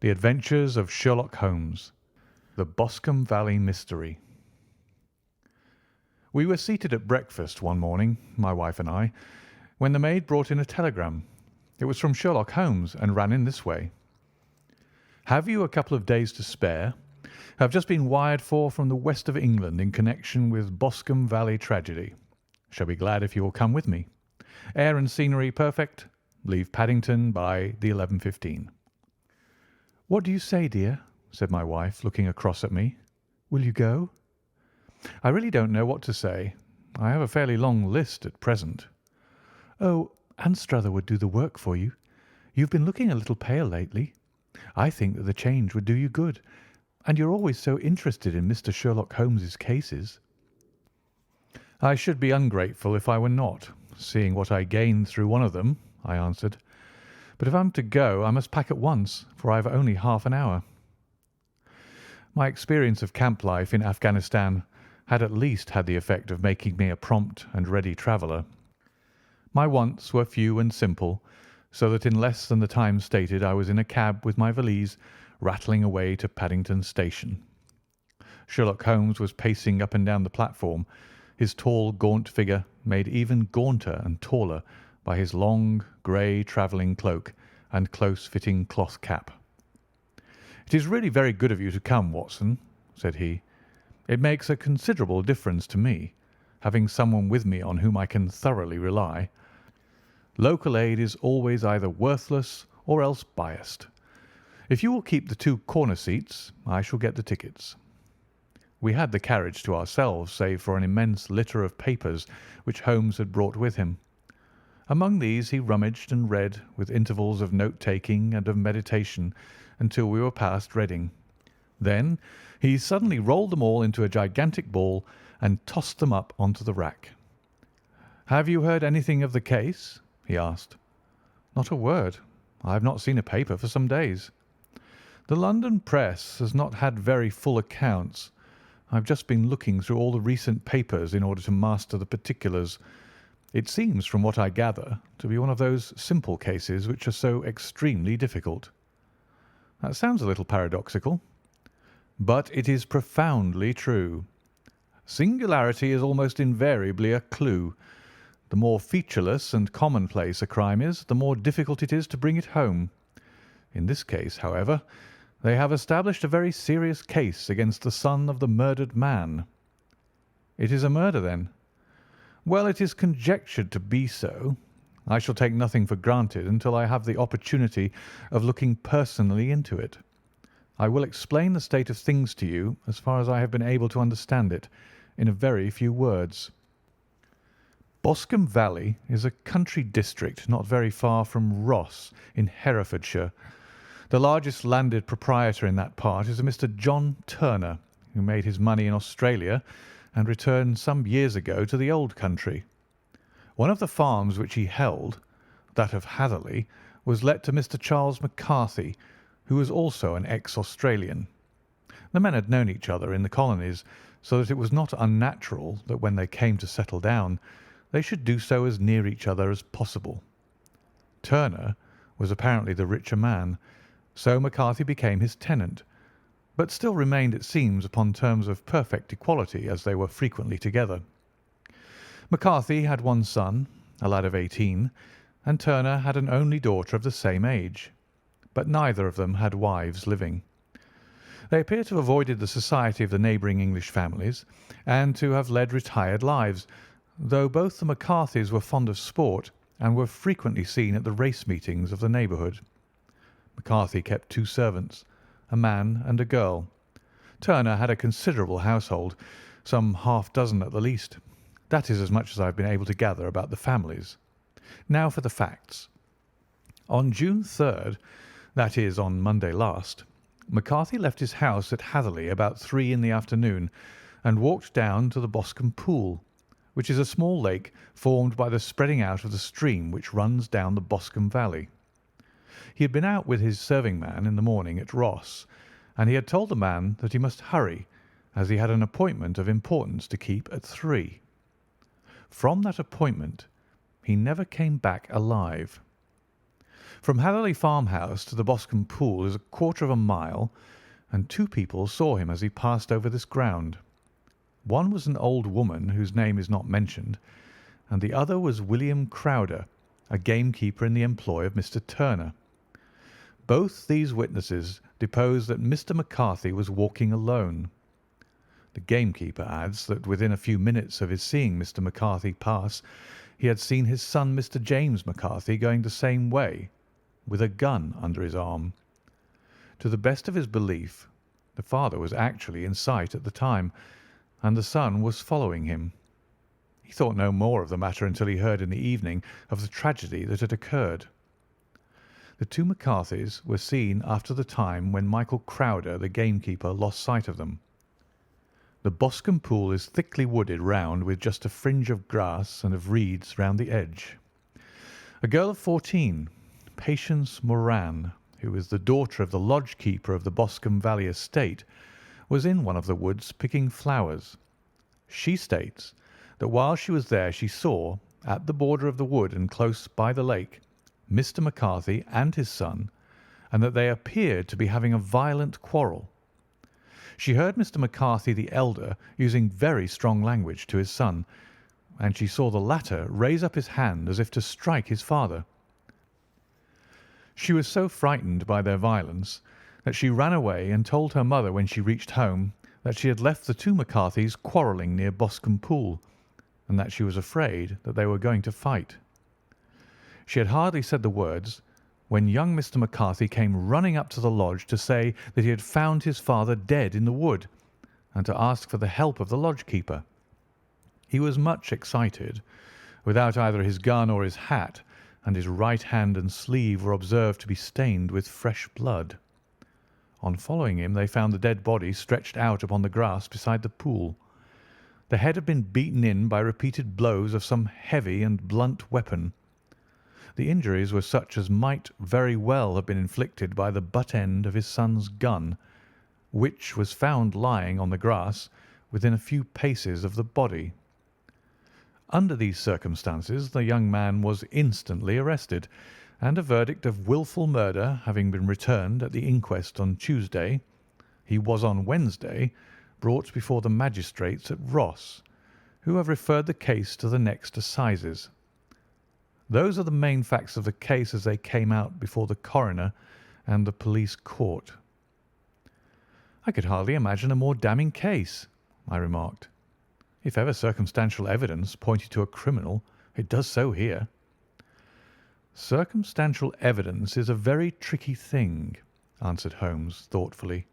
The Adventures of Sherlock Holmes. The Boscombe Valley Mystery. We were seated at breakfast one morning, my wife and I, when the maid brought in a telegram. It was from Sherlock Holmes and ran in this way. "Have you a couple of days to spare? Have just been wired for from the west of England in connection with Boscombe Valley tragedy. Shall be glad if you will come with me. Air and scenery perfect. Leave Paddington by the 11:15. "What do you say, dear?" said my wife, looking across at me. "Will you go?" "I really don't know what to say. I have a fairly long list at present." "Oh, Anstruther would do the work for you. You've been looking a little pale lately. I think that the change would do you good, and you're always so interested in Mr. Sherlock Holmes's cases." "I should be ungrateful if I were not, seeing what I gained through one of them," I answered. "But if I'm to go, I must pack at once, for I have only half an hour." My experience of camp life in Afghanistan had at least had the effect of making me a prompt and ready traveller. My wants were few and simple, so that in less than the time stated I was in a cab with my valise, rattling away to Paddington Station. Sherlock Holmes was pacing up and down the platform, his tall, gaunt figure made even gaunter and taller by his long, grey travelling cloak and close-fitting cloth cap. "It is really very good of you to come, Watson," said he. "It makes a considerable difference to me, having someone with me on whom I can thoroughly rely. Local aid is always either worthless or else biased. If you will keep the two corner seats, I shall get the tickets." We had the carriage to ourselves, save for an immense litter of papers which Holmes had brought with him. Among these he rummaged and read, with intervals of note-taking and of meditation, until we were past Reading. Then he suddenly rolled them all into a gigantic ball and tossed them up onto the rack. "Have you heard anything of the case?" he asked. "Not a word. I have not seen a paper for some days. The London press has not had very full accounts. I have just been looking through all the recent papers in order to master the particulars. It seems, from what I gather, to be one of those simple cases which are so extremely difficult." "That sounds a little paradoxical." "But it is profoundly true. Singularity is almost invariably a clue. The more featureless and commonplace a crime is, the more difficult it is to bring it home. In this case, however, they have established a very serious case against the son of the murdered man." "It is a murder, then?" "Well, it is conjectured to be so. I shall take nothing for granted until I have the opportunity of looking personally into it. I will explain the state of things to you, as far as I have been able to understand it, in a very few words. Boscombe Valley is a country district not very far from Ross, in Herefordshire. The largest landed proprietor in that part is a Mr. John Turner, who made his money in Australia and returned some years ago to the old country. One of the farms which he held, that of Hatherley, was let to Mr. Charles McCarthy, who was also an ex-Australian. The men had known each other in the colonies, so that it was not unnatural that when they came to settle down, they should do so as near each other as possible. Turner was apparently the richer man, so McCarthy became his tenant, but still remained, it seems, upon terms of perfect equality, as they were frequently together. McCarthy had one son, a lad of 18, and Turner had an only daughter of the same age, but neither of them had wives living. They appear to have avoided the society of the neighbouring English families, and to have led retired lives, though both the McCarthys were fond of sport and were frequently seen at the race meetings of the neighbourhood. McCarthy kept two servants, a man and a girl. Turner had a considerable household, some half-dozen at the least. That is as much as I have been able to gather about the families. Now for the facts. On June 3rd, that is, on Monday last, McCarthy left his house at Hatherley about 3 in the afternoon and walked down to the Boscombe Pool, which is a small lake formed by the spreading out of the stream which runs down the Boscombe Valley. He had been out with his serving man in the morning at Ross, and he had told the man that he must hurry, as he had an appointment of importance to keep at 3. From that appointment he never came back alive. From Hatherley Farmhouse to the Boscombe Pool is a quarter of a mile, and two people saw him as he passed over this ground. One was an old woman whose name is not mentioned, and the other was William Crowder, a gamekeeper in the employ of Mr. Turner. Both these witnesses depose that Mr. McCarthy was walking alone. The gamekeeper adds that within a few minutes of his seeing Mr. McCarthy pass, he had seen his son, Mr. James McCarthy, going the same way, with a gun under his arm. To the best of his belief, the father was actually in sight at the time, and the son was following him. He thought no more of the matter until he heard in the evening of the tragedy that had occurred. The two McCarthys were seen after the time when Michael Crowder, the gamekeeper, lost sight of them. The Boscombe Pool is thickly wooded round with just a fringe of grass and of reeds round the edge. A girl of 14, Patience Moran, who is the daughter of the lodge keeper of the Boscombe Valley estate, was in one of the woods picking flowers. She states that while she was there she saw, at the border of the wood and close by the lake, Mr. McCarthy and his son, and that they appeared to be having a violent quarrel. She heard Mr. McCarthy the elder using very strong language to his son, and she saw the latter raise up his hand as if to strike his father. She was so frightened by their violence that she ran away and told her mother when she reached home that she had left the two McCarthys quarrelling near Boscombe Pool, and that she was afraid that they were going to fight. She had hardly said the words when young Mr. McCarthy came running up to the lodge to say that he had found his father dead in the wood, and to ask for the help of the lodge keeper. He was much excited, without either his gun or his hat, and his right hand and sleeve were observed to be stained with fresh blood. On following him, they found the dead body stretched out upon the grass beside the pool. The head had been beaten in by repeated blows of some heavy and blunt weapon. The injuries were such as might very well have been inflicted by the butt end of his son's gun, which was found lying on the grass within a few paces of the body. Under these circumstances the young man was instantly arrested, and a verdict of wilful murder having been returned at the inquest on Tuesday, he was on Wednesday brought before the magistrates at Ross, who have referred the case to the next assizes. Those are the main facts of the case as they came out before the coroner and the police court. "I could hardly imagine a more damning case," I remarked. "If ever circumstantial evidence pointed to a criminal, it does so here." "Circumstantial evidence is a very tricky thing," answered Holmes thoughtfully.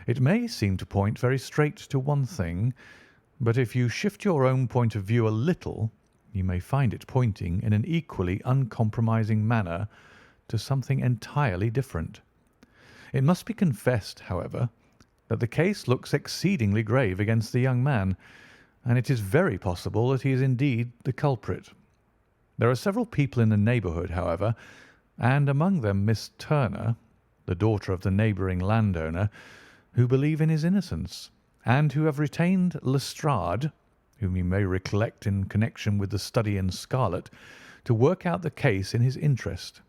"It may seem to point very straight to one thing, but if you shift your own point of view a little, you may find it pointing in an equally uncompromising manner to something entirely different. It must be confessed, however, that the case looks exceedingly grave against the young man, and it is very possible that he is indeed the culprit. There are several people in the neighbourhood, however, and among them Miss Turner, the daughter of the neighbouring landowner, who believe in his innocence, and who have retained Lestrade, whom you may recollect in connection with the study in scarlet, to work out the case in his interest.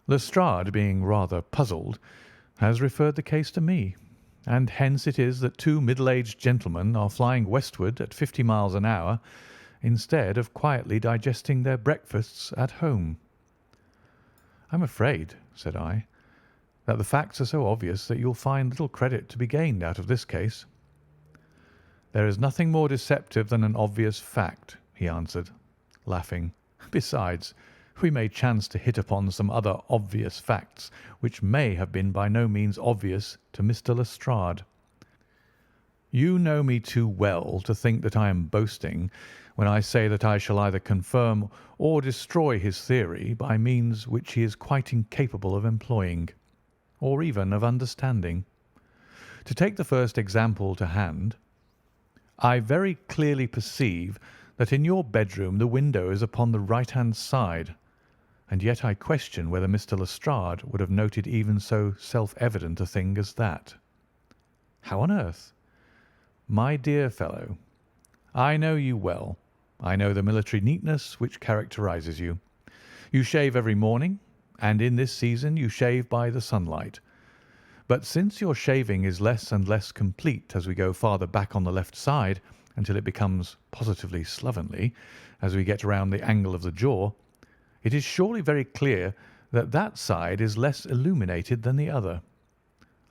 Lestrade, being rather puzzled, has referred the case to me, and hence it is that two middle-aged gentlemen are flying westward at 50 miles an hour instead of quietly digesting their breakfasts at home." "I'm afraid," said I, "that the facts are so obvious that you'll find little credit to be gained out of this case." "There is nothing more deceptive than an obvious fact," he answered, laughing. "Besides, we may chance to hit upon some other obvious facts which may have been by no means obvious to Mr. Lestrade. You know me too well to think that I am boasting when I say that I shall either confirm or destroy his theory by means which he is quite incapable of employing, or even of understanding. To take the first example to hand, I very clearly perceive that in your bedroom the window is upon the right-hand side, and yet I question whether Mr. Lestrade would have noted even so self-evident a thing as that. How on earth? My dear fellow, I know you well. I know the military neatness which characterises you. You shave every morning, and in this season you shave by the sunlight. But since your shaving is less and less complete as we go farther back on the left side, until it becomes positively slovenly as we get round the angle of the jaw, it is surely very clear that that side is less illuminated than the other.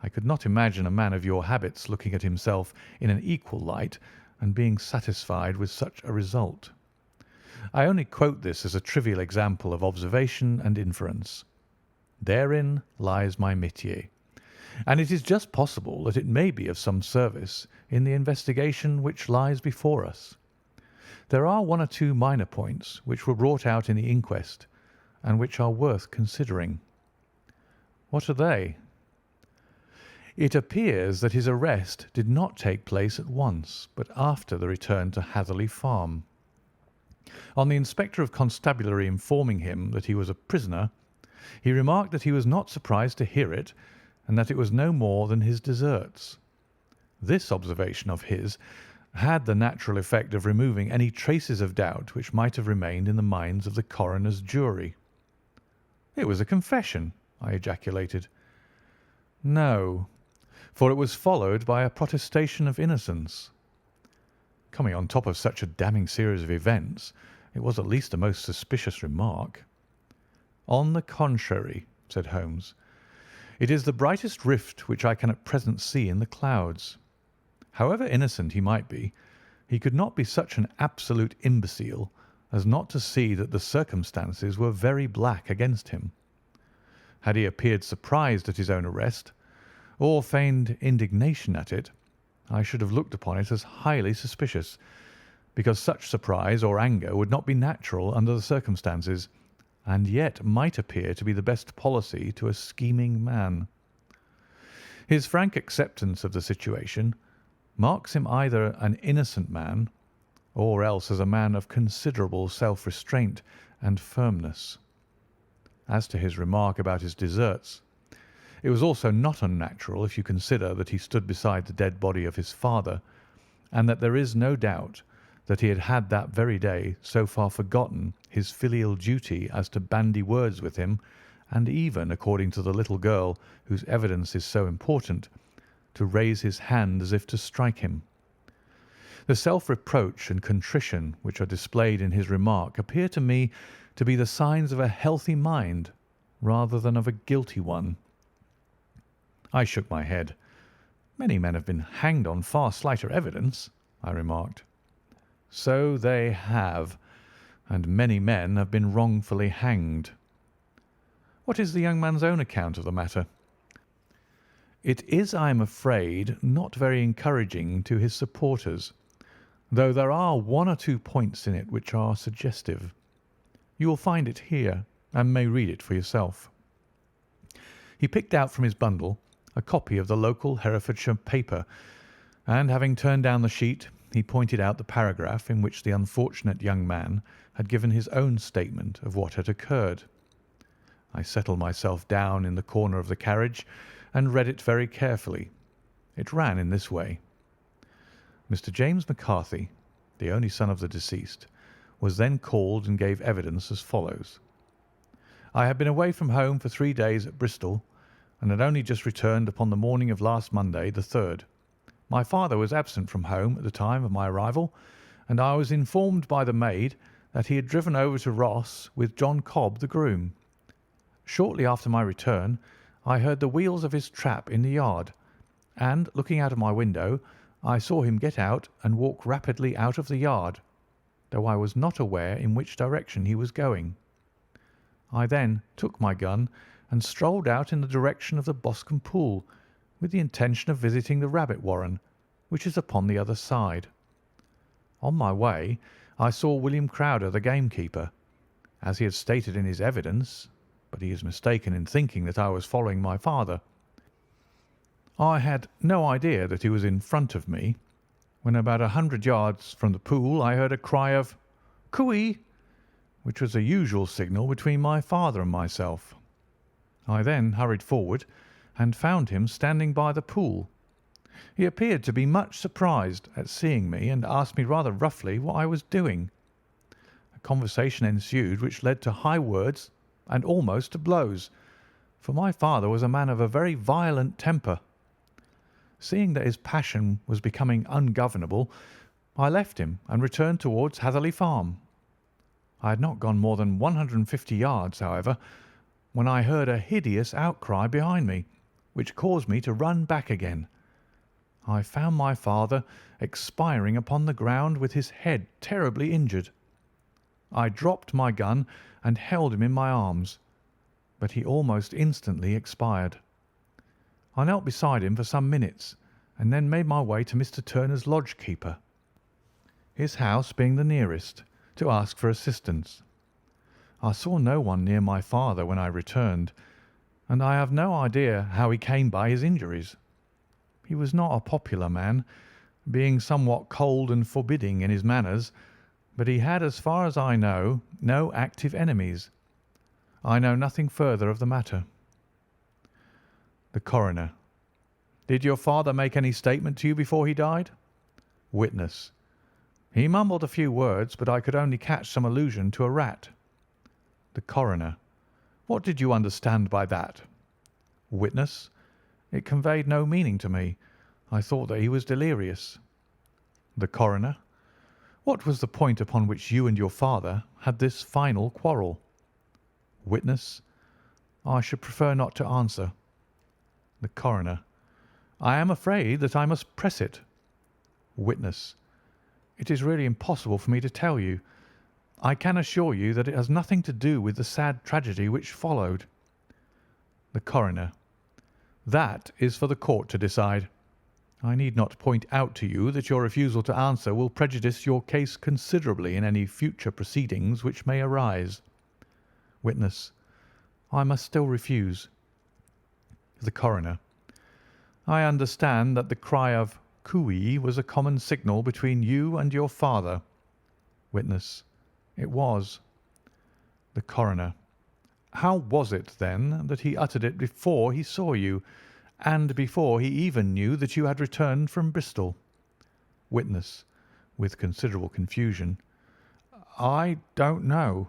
I could not imagine a man of your habits looking at himself in an equal light and being satisfied with such a result. I only quote this as a trivial example of observation and inference. Therein lies my métier, and it is just possible that it may be of some service in the investigation which lies before us. There are one or two minor points which were brought out in the inquest, and which are worth considering. What are they? It appears that his arrest did not take place at once, but after the return to Hatherley Farm. On the Inspector of Constabulary informing him that he was a prisoner, he remarked that he was not surprised to hear it, and that it was no more than his deserts. This observation of his had the natural effect of removing any traces of doubt which might have remained in the minds of the coroner's jury. "It was a confession," I ejaculated. "No, for it was followed by a protestation of innocence." Coming on top of such a damning series of events, it was at least a most suspicious remark. "On the contrary," said Holmes, "it is the brightest rift which I can at present see in the clouds. However innocent he might be, he could not be such an absolute imbecile as not to see that the circumstances were very black against him. Had he appeared surprised at his own arrest, or feigned indignation at it, I should have looked upon it as highly suspicious, because such surprise or anger would not be natural under the circumstances, and yet might appear to be the best policy to a scheming man. His frank acceptance of the situation marks him either an innocent man, or else as a man of considerable self-restraint and firmness. As to his remark about his deserts, it was also not unnatural if you consider that he stood beside the dead body of his father, and that there is no doubt that he had that very day so far forgotten his filial duty as to bandy words with him, and even, according to the little girl whose evidence is so important, to raise his hand as if to strike him. The self-reproach and contrition which are displayed in his remark appear to me to be the signs of a healthy mind rather than of a guilty one. I shook my head. "Many men have been hanged on far slighter evidence," I remarked. "So they have, and many men have been wrongfully hanged." "What is the young man's own account of the matter?" "It is, I am afraid, not very encouraging to his supporters, though there are one or two points in it which are suggestive. You will find it here, and may read it for yourself." He picked out from his bundle a copy of the local Herefordshire paper, and having turned down the sheet, he pointed out the paragraph in which the unfortunate young man had given his own statement of what had occurred. I settled myself down in the corner of the carriage and read it very carefully. It ran in this way: Mr. James McCarthy, the only son of the deceased, was then called and gave evidence as follows: "I had been away from home for 3 days at Bristol, and had only just returned upon the morning of last Monday, the 3rd. My father was absent from home at the time of my arrival, and I was informed by the maid that he had driven over to Ross with John Cobb, the groom. Shortly after my return, I heard the wheels of his trap in the yard, and, looking out of my window, I saw him get out and walk rapidly out of the yard, though I was not aware in which direction he was going. I then took my gun and strolled out in the direction of the Boscombe pool, with the intention of visiting the rabbit warren, which is upon the other side. On my way, I saw William Crowder, the gamekeeper, as he had stated in his evidence, but he is mistaken in thinking that I was following my father. I had no idea that he was in front of me, when about 100 yards from the pool I heard a cry of "Cooey," which was a usual signal between my father and myself. I then hurried forward and found him standing by the pool. He appeared to be much surprised at seeing me, and asked me rather roughly what I was doing. conversation ensued which led to high words and almost to blows, for my father was a man of a very violent temper. Seeing that his passion was becoming ungovernable, I left him and returned towards Hatherley Farm. I had not gone more than 150 yards, however, when I heard a hideous outcry behind me, which caused me to run back again. I found my father expiring upon the ground with his head terribly injured. I dropped my gun and held him in my arms, but he almost instantly expired. I knelt beside him for some minutes and then made my way to Mr. Turner's lodge-keeper, his house being the nearest, to ask for assistance. I saw no one near my father when I returned, and I have no idea how he came by his injuries. He was not a popular man, being somewhat cold and forbidding in his manners, but he had, as far as I know, no active enemies. I know nothing further of the matter. The Coroner: Did your father make any statement to you before he died? Witness: He mumbled a few words, but I could only catch some allusion to a rat. The Coroner: What did you understand by that? Witness: It conveyed no meaning to me. I thought that he was delirious. The Coroner: What was the point upon which you and your father had this final quarrel? Witness: I should prefer not to answer. The Coroner: I am afraid that I must press it. Witness: It is really impossible for me to tell you. I can assure you that it has nothing to do with the sad tragedy which followed. The Coroner: That is for the court to decide. I need not point out to you that your refusal to answer will prejudice your case considerably in any future proceedings which may arise. Witness: I must still refuse. The Coroner: I understand that the cry of "Cooee" was a common signal between you and your father. Witness: It was. The Coroner: How was it, then, that he uttered it before he saw you, and before he even knew that you had returned from Bristol? Witness, with considerable confusion: I don't know.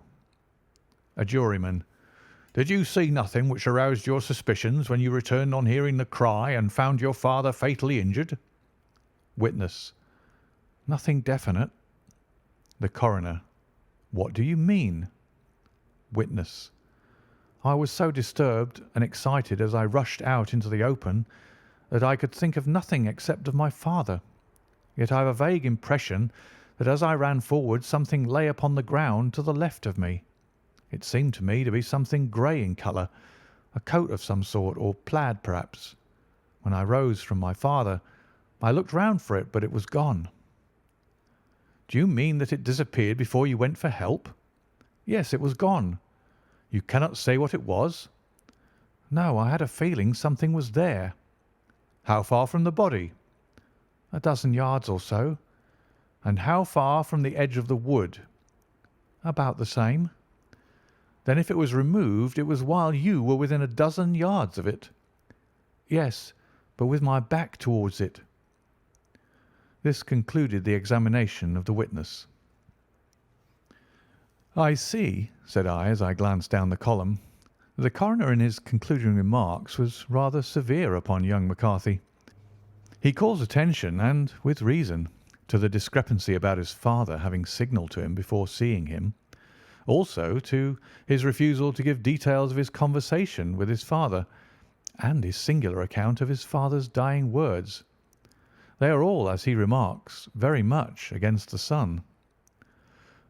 A Juryman: Did you see nothing which aroused your suspicions when you returned on hearing the cry and found your father fatally injured? Witness: Nothing definite. The Coroner: What do you mean? Witness: I was so disturbed and excited as I rushed out into the open that I could think of nothing except of my father. Yet I have a vague impression that as I ran forward something lay upon the ground to the left of me. It seemed to me to be something grey in colour, a coat of some sort, or plaid perhaps. When I rose from my father, I looked round for it, but it was gone. Do you mean that it disappeared before you went for help? Yes, it was gone. You cannot say what it was? No, I had a feeling something was there. How far from the body? A dozen yards or so. And how far from the edge of the wood? About the same. Then if it was removed, it was while you were within a dozen yards of it? Yes, but with my back towards it. This concluded the examination of the witness. I see, said I, as I glanced down the column. The coroner in his concluding remarks was rather severe upon young McCarthy. He calls attention, and with reason, to the discrepancy about his father having signalled to him before seeing him, also to his refusal to give details of his conversation with his father, and his singular account of his father's dying words. They are all, as he remarks, very much against the son.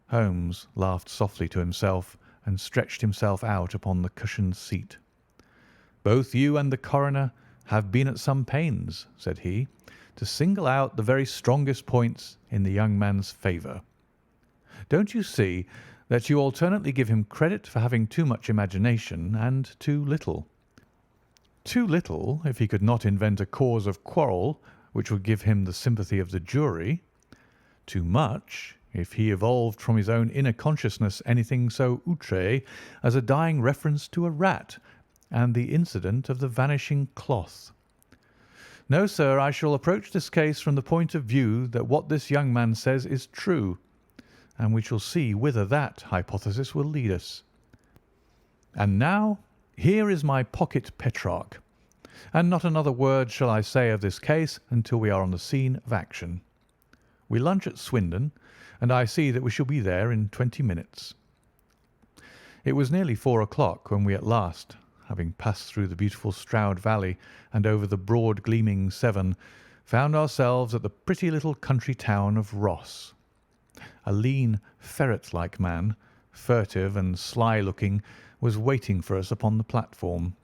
Holmes laughed softly to himself and stretched himself out upon the cushioned seat. Both you and the coroner have been at some pains, said he, to single out the very strongest points in the young man's favour. Don't you see that you alternately give him credit for having too much imagination and too little? Too little if he could not invent a cause of quarrel which would give him the sympathy of the jury. Too much if he evolved from his own inner consciousness anything so outré as a dying reference to a rat and the incident of the vanishing cloth. No, sir, I shall approach this case from the point of view that what this young man says is true, and we shall see whither that hypothesis will lead us. And now, here is my pocket Petrarch, and not another word shall I say of this case until we are on the scene of action. We lunch at Swindon, and I see that we shall be there in 20 minutes. It was nearly 4 o'clock when we at last, having passed through the beautiful Stroud Valley and over the broad gleaming Severn, found ourselves at the pretty little country town of Ross. A lean, ferret-like man, furtive and sly-looking, was waiting for us upon the platform.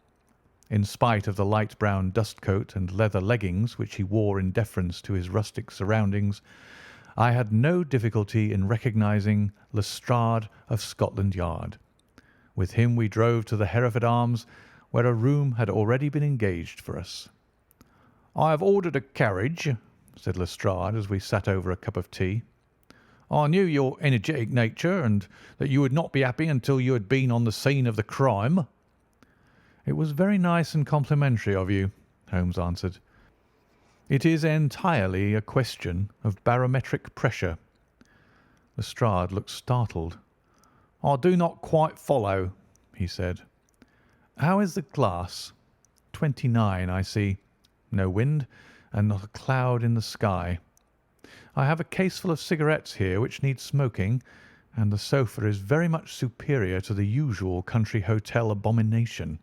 In spite of the light brown dustcoat and leather leggings which he wore in deference to his rustic surroundings, I had no difficulty in recognising Lestrade of Scotland Yard. With him we drove to the Hereford Arms, where a room had already been engaged for us. "I have ordered a carriage," said Lestrade as we sat over a cup of tea. "I knew your energetic nature, and that you would not be happy until you had been on the scene of the crime." "It was very nice and complimentary of you," Holmes answered. "It is entirely a question of barometric pressure." Lestrade looked startled. "I do not quite follow," he said. "How is the glass?" 29, I see. No wind, and not a cloud in the sky. I have a caseful of cigarettes here which need smoking, and the sofa is very much superior to the usual country hotel abomination.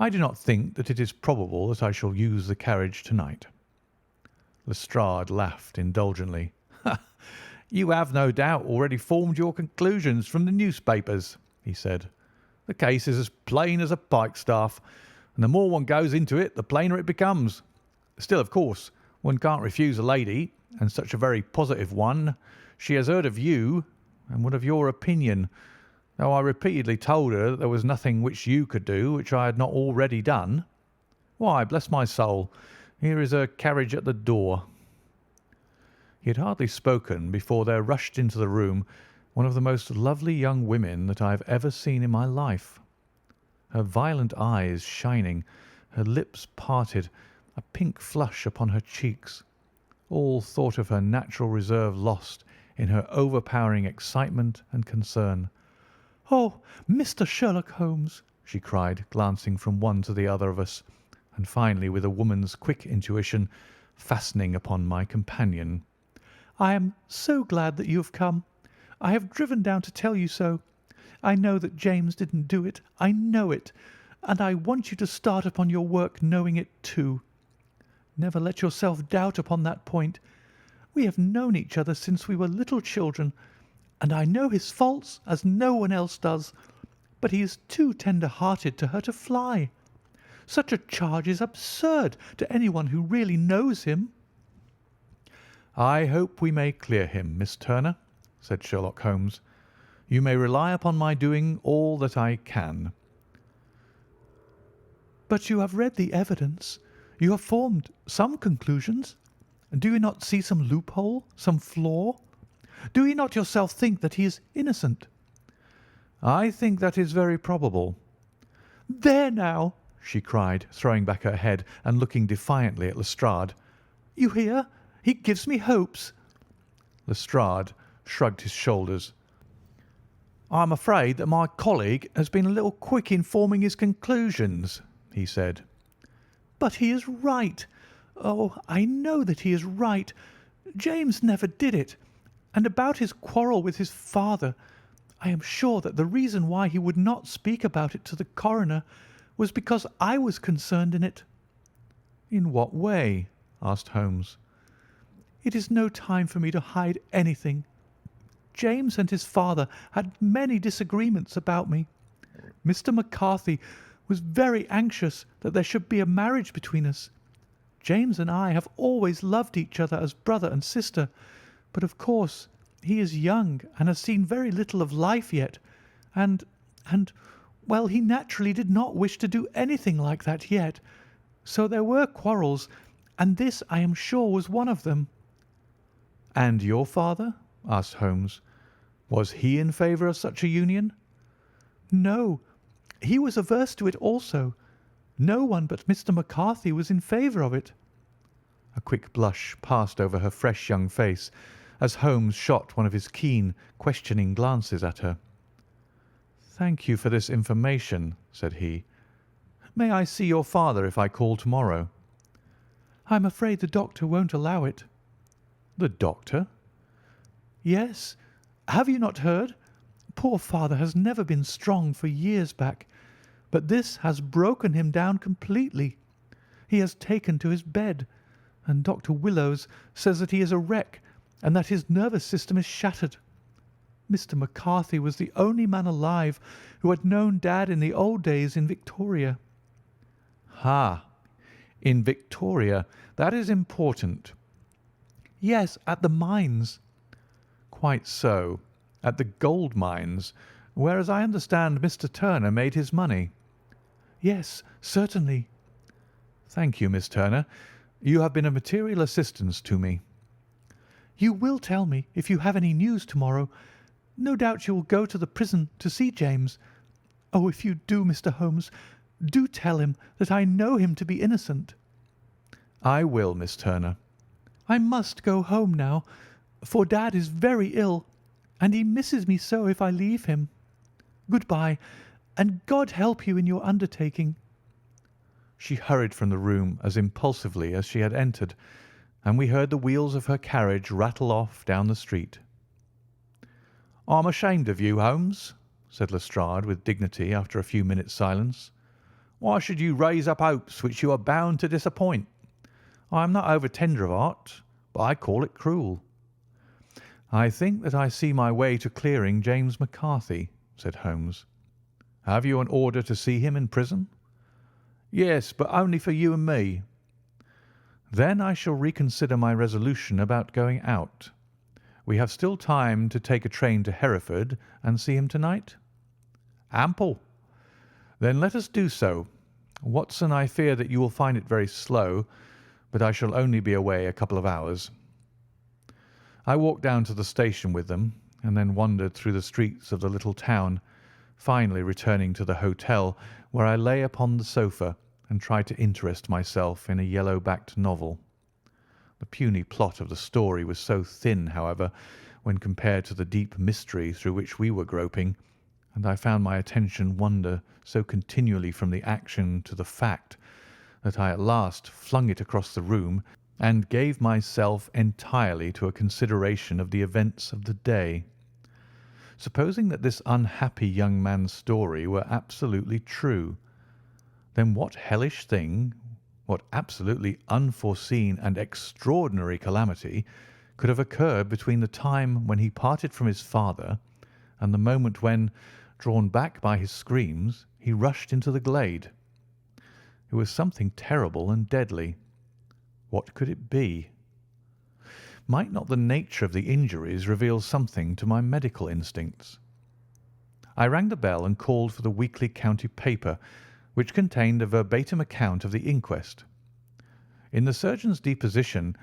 I do not think that it is probable that I shall use the carriage tonight." Lestrade laughed indulgently. "You have no doubt already formed your conclusions from the newspapers," he said. "The case is as plain as a pikestaff, and the more one goes into it, the plainer it becomes. Still, of course, one can't refuse a lady, and such a very positive one. She has heard of you, and would have your opinion, though I repeatedly told her that there was nothing which you could do which I had not already done. Why, bless my soul, here is her carriage at the door." He had hardly spoken before there rushed into the room one of the most lovely young women that I have ever seen in my life. Her violent eyes shining, her lips parted, a pink flush upon her cheeks, all thought of her natural reserve lost in her overpowering excitement and concern. "Oh, Mr. Sherlock Holmes!" she cried, glancing from one to the other of us, and finally, with a woman's quick intuition, fastening upon my companion. "I am so glad that you have come. I have driven down to tell you so. I know that James didn't do it. I know it. And I want you to start upon your work knowing it too. Never let yourself doubt upon that point. We have known each other since we were little children, and I know his faults as no one else does, but he is too tender-hearted to hurt a fly. Such a charge is absurd to anyone who really knows him." "I hope we may clear him, Miss Turner," said Sherlock Holmes. "You may rely upon my doing all that I can." "But you have read the evidence. You have formed some conclusions. Do you not see some loophole, some flaw? Do you not yourself think that he is innocent?" "I think that is very probable." "There now!" she cried, throwing back her head and looking defiantly at Lestrade. "You hear? He gives me hopes." Lestrade shrugged his shoulders. "I am afraid that my colleague has been a little quick in forming his conclusions," he said. "But he is right. Oh, I know that he is right. James never did it. And about his quarrel with his father, I am sure that the reason why he would not speak about it to the coroner was because I was concerned in it." "In what way?" asked Holmes. "It is no time for me to hide anything. James and his father had many disagreements about me. Mr. McCarthy was very anxious that there should be a marriage between us. James and I have always loved each other as brother and sister, but of course he is young and has seen very little of life yet, and, well, he naturally did not wish to do anything like that yet. So there were quarrels, and this, I am sure, was one of them." "And your father?" asked Holmes. "Was he in favour of such a union?" "No, he was averse to it also. No one but Mr. McCarthy was in favour of it." A quick blush passed over her fresh young face, as Holmes shot one of his keen, questioning glances at her. "Thank you for this information," said he. "May I see your father if I call tomorrow?" "I'm afraid the doctor won't allow it." "The doctor?" "Yes. Have you not heard? Poor father has never been strong for years back, but this has broken him down completely. He has taken to his bed, and Dr. Willows says that he is a wreck and that his nervous system is shattered. Mr. McCarthy was the only man alive who had known Dad in the old days in Victoria." "Ha! In Victoria. That is important." "Yes, at the mines." "Quite so. At the gold mines, where, as I understand, Mr. Turner made his money." "Yes, certainly." "Thank you, Miss Turner. You have been of material assistance to me." "You will tell me if you have any news tomorrow. No doubt you will go to the prison to see James. Oh, if you do, Mr. Holmes, do tell him that I know him to be innocent." "I will, Miss Turner." "I must go home now, for Dad is very ill, and he misses me so if I leave him. Good-bye, and God help you in your undertaking." She hurried from the room as impulsively as she had entered, and we heard the wheels of her carriage rattle off down the street. "I'm ashamed of you, Holmes," said Lestrade with dignity after a few minutes' silence. "Why should you raise up hopes which you are bound to disappoint? I am not over tender of heart, but I call it cruel." "I think that I see my way to clearing James McCarthy," said Holmes. "Have you an order to see him in prison?" "Yes, but only for you and me." "Then I shall reconsider my resolution about going out. We have still time to take a train to Hereford and see him tonight?" "Ample." "Then let us do so. Watson, I fear that you will find it very slow, but I shall only be away a couple of hours." I walked down to the station with them, and then wandered through the streets of the little town, finally returning to the hotel, where I lay upon the sofa and tried to interest myself in a yellow-backed novel. The puny plot of the story was so thin, however, when compared to the deep mystery through which we were groping, and I found my attention wander so continually from the action to the fact, that I at last flung it across the room and gave myself entirely to a consideration of the events of the day. Supposing that this unhappy young man's story were absolutely true, then what hellish thing, what absolutely unforeseen and extraordinary calamity could have occurred between the time when he parted from his father and the moment when, drawn back by his screams, he rushed into the glade? It was something terrible and deadly. What could it be? Might not the nature of the injuries reveal something to my medical instincts? I rang the bell and called for the weekly county paper, which contained a verbatim account of the inquest. In the surgeon's deposition,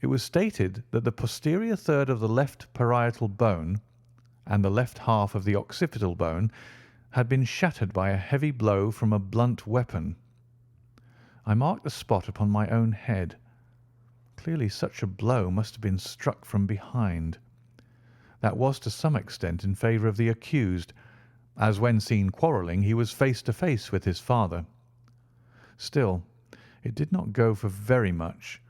it was stated that the posterior third of the left parietal bone and the left half of the occipital bone had been shattered by a heavy blow from a blunt weapon. I marked the spot upon my own head. Clearly such a blow must have been struck from behind. That was to some extent in favour of the accused, as when seen quarrelling he was face to face with his father. Still, it did not go for very much,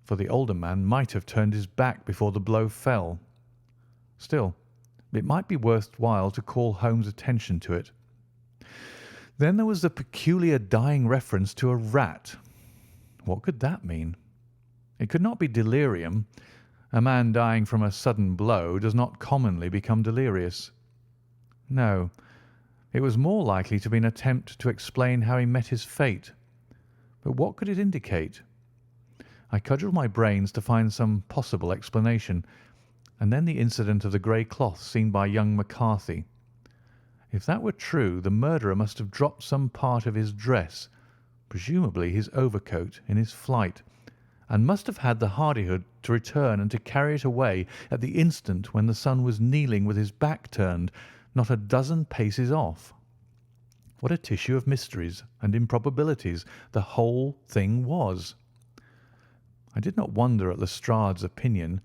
for the older man might have turned his back before the blow fell. Still, it might be worth while to call Holmes' attention to it. Then there was the peculiar dying reference to a rat. What could that mean? It could not be delirium. A man dying from a sudden blow does not commonly become delirious. No, it was more likely to be an attempt to explain how he met his fate. But what could it indicate? I cudgelled my brains to find some possible explanation, and then the incident of the grey cloth seen by young McCarthy. If that were true, the murderer must have dropped some part of his dress, presumably his overcoat, in his flight, and must have had the hardihood to return and to carry it away at the instant when the son was kneeling with his back turned, not a dozen paces off. What a tissue of mysteries and improbabilities the whole thing was! I did not wonder at Lestrade's opinion,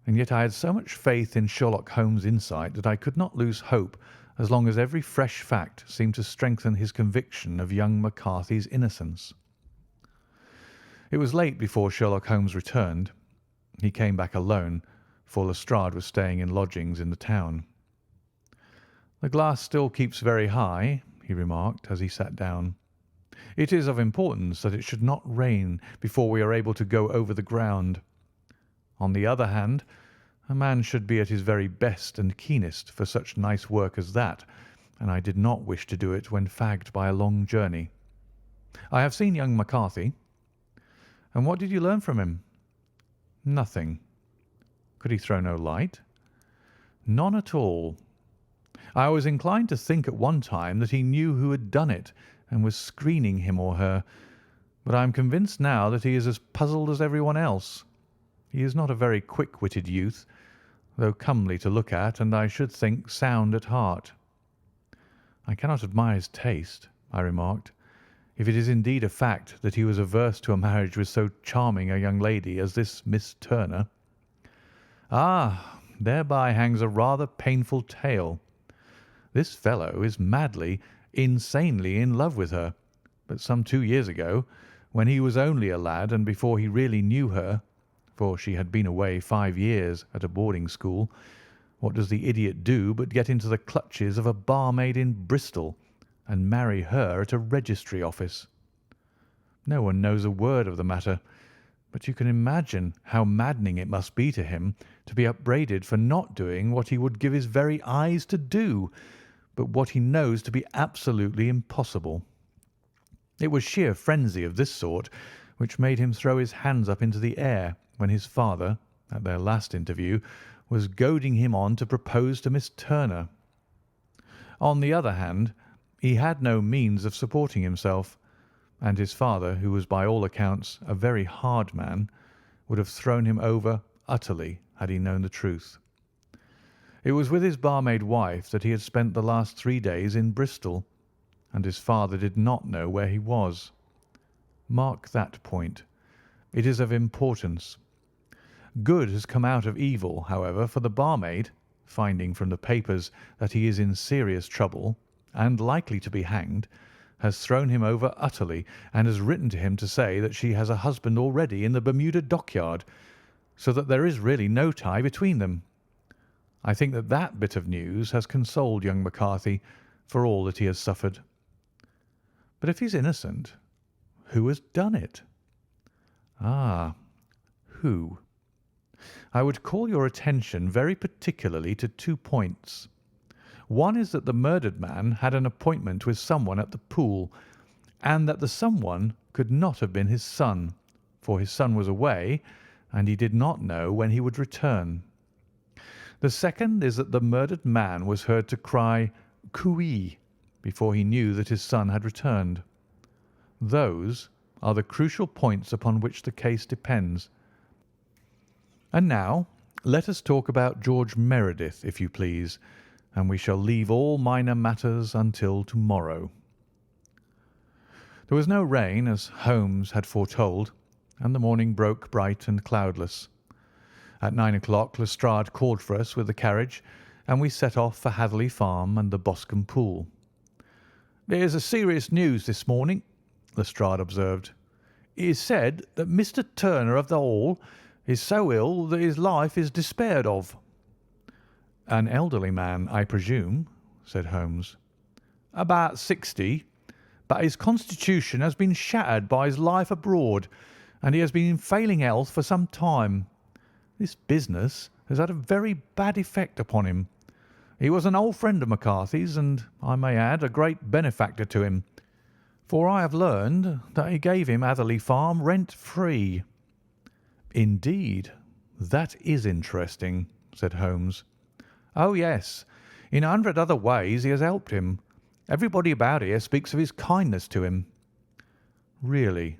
and yet I had so much faith in Sherlock Holmes' insight that I could not lose hope as long as every fresh fact seemed to strengthen his conviction of young McCarthy's innocence. It was late before Sherlock Holmes returned. He came back alone, for Lestrade was staying in lodgings in the town. "The glass still keeps very high," he remarked as he sat down. "It is of importance that it should not rain before we are able to go over the ground. On the other hand, a man should be at his very best and keenest for such nice work as that, and I did not wish to do it when fagged by a long journey. I have seen young McCarthy." "And what did you learn from him?" "Nothing." "Could he throw no light?" "None at all. I was inclined to think at one time that he knew who had done it and was screening him or her, but I am convinced now that he is as puzzled as everyone else. He is not a very quick-witted youth, though comely to look at, and I should think sound at heart." "I cannot admire his taste," I remarked, "if it is indeed a fact that he was averse to a marriage with so charming a young lady as this Miss Turner." "Ah, thereby hangs a rather painful tale. This fellow is madly, insanely in love with her, but some 2 years ago, when he was only a lad and before he really knew her, for she had been away 5 years at a boarding school, what does the idiot do but get into the clutches of a barmaid in Bristol and marry her at a registry office? No one knows a word of the matter, but you can imagine how maddening it must be to him to be upbraided for not doing what he would give his very eyes to do, but what he knows to be absolutely impossible. It was sheer frenzy of this sort which made him throw his hands up into the air when his father, at their last interview, was goading him on to propose to Miss Turner. On the other hand, he had no means of supporting himself, and his father, who was by all accounts a very hard man, would have thrown him over utterly had he known the truth. It was with his barmaid wife that he had spent the last 3 days in Bristol, and his father did not know where he was. Mark that point. It is of importance. Good has come out of evil, however, for the barmaid, finding from the papers that he is in serious trouble and likely to be hanged, has thrown him over utterly and has written to him to say that she has a husband already in the Bermuda dockyard, so that there is really no tie between them. I think that that bit of news has consoled young McCarthy for all that he has suffered. But if he's innocent, who has done it? Ah, who? I would call your attention very particularly to 2 points. One is that the murdered man had an appointment with someone at the pool, and that the someone could not have been his son, for his son was away, and he did not know when he would return. The second is that the murdered man was heard to cry "Cooee" before he knew that his son had returned. Those are the crucial points upon which the case depends. And now let us talk about George Meredith, if you please, and we shall leave all minor matters until tomorrow. There was no rain, as Holmes had foretold, and the morning broke bright and cloudless. At 9 o'clock Lestrade called for us with the carriage, and we set off for Hatherley Farm and the Boscombe Pool. "There's a serious news this morning," Lestrade observed. "It is said that Mr. Turner of the Hall is so ill that his life is despaired of." "An elderly man, I presume," said Holmes. "About 60, but his constitution has been shattered by his life abroad, and he has been in failing health for some time. This business has had a very bad effect upon him. He was an old friend of McCarthy's, and, I may add, a great benefactor to him, for I have learned that he gave him Hatherley Farm rent-free." "Indeed, that is interesting," said Holmes. "Oh, yes. In 100 other ways he has helped him. Everybody about here speaks of his kindness to him." "Really?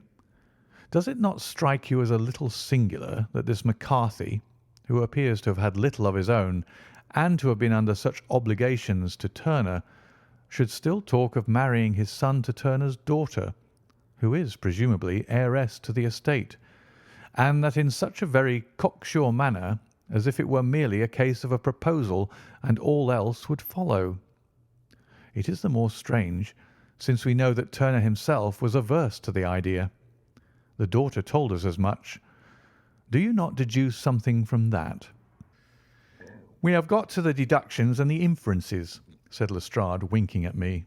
Does it not strike you as a little singular that this McCarthy, who appears to have had little of his own and to have been under such obligations to Turner, should still talk of marrying his son to Turner's daughter, who is presumably heiress to the estate, and that in such a very cocksure manner as if it were merely a case of a proposal and all else would follow. It is the more strange, since we know that Turner himself was averse to the idea. The daughter told us as much. Do you not deduce something from that?" "We have got to the deductions and the inferences," said Lestrade, winking at me.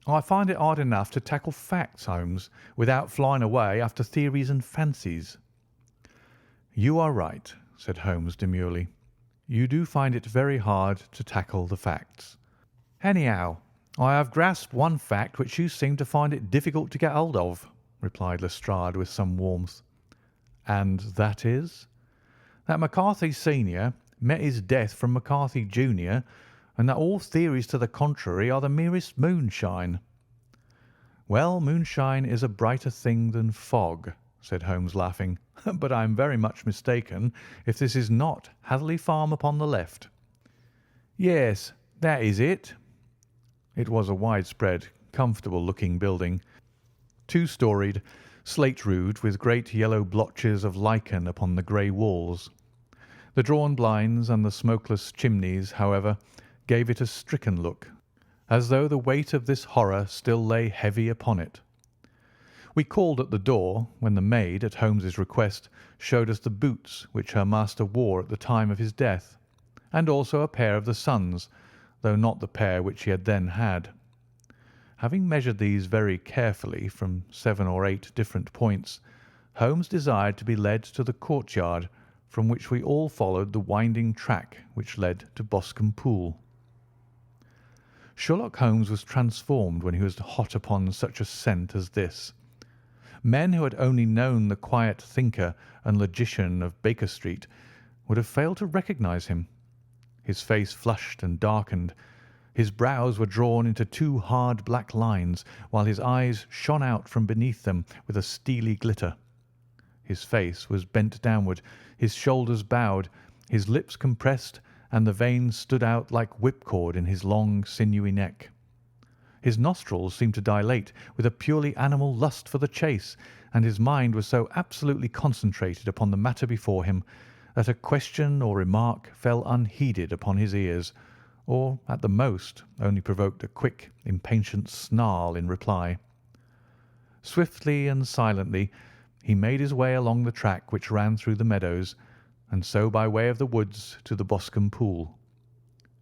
"I find it hard enough to tackle facts, Holmes, without flying away after theories and fancies." "You are right," said Holmes demurely. "You do find it very hard to tackle the facts. Anyhow, I have grasped one fact which you seem to find it difficult to get hold of," replied Lestrade with some warmth. "And that is?" "That McCarthy senior met his death from McCarthy junior, and that all theories to the contrary are the merest moonshine." "Well, moonshine is a brighter thing than fog," said Holmes, laughing. "But I am very much mistaken if this is not Hatherley Farm upon the left." "Yes, that is it." It was a widespread, comfortable-looking building, two-storied, slate-roofed, with great yellow blotches of lichen upon the grey walls. The drawn blinds and the smokeless chimneys, however, gave it a stricken look, as though the weight of this horror still lay heavy upon it. We called at the door, when the maid, at Holmes's request, showed us the boots which her master wore at the time of his death, and also a pair of the son's, though not the pair which he had then had. Having measured these very carefully from 7 or 8 different points, Holmes desired to be led to the courtyard, from which we all followed the winding track which led to Boscombe Pool. Sherlock Holmes was transformed when he was hot upon such a scent as this. Men who had only known the quiet thinker and logician of Baker Street would have failed to recognize him. His face flushed and darkened. His brows were drawn into 2 hard black lines, while his eyes shone out from beneath them with a steely glitter. His face was bent downward, his shoulders bowed, his lips compressed, and the veins stood out like whipcord in his long, sinewy neck. His nostrils seemed to dilate with a purely animal lust for the chase, and his mind was so absolutely concentrated upon the matter before him that a question or remark fell unheeded upon his ears, or, at the most, only provoked a quick, impatient snarl in reply. Swiftly and silently he made his way along the track which ran through the meadows, and so by way of the woods to the Boscombe Pool.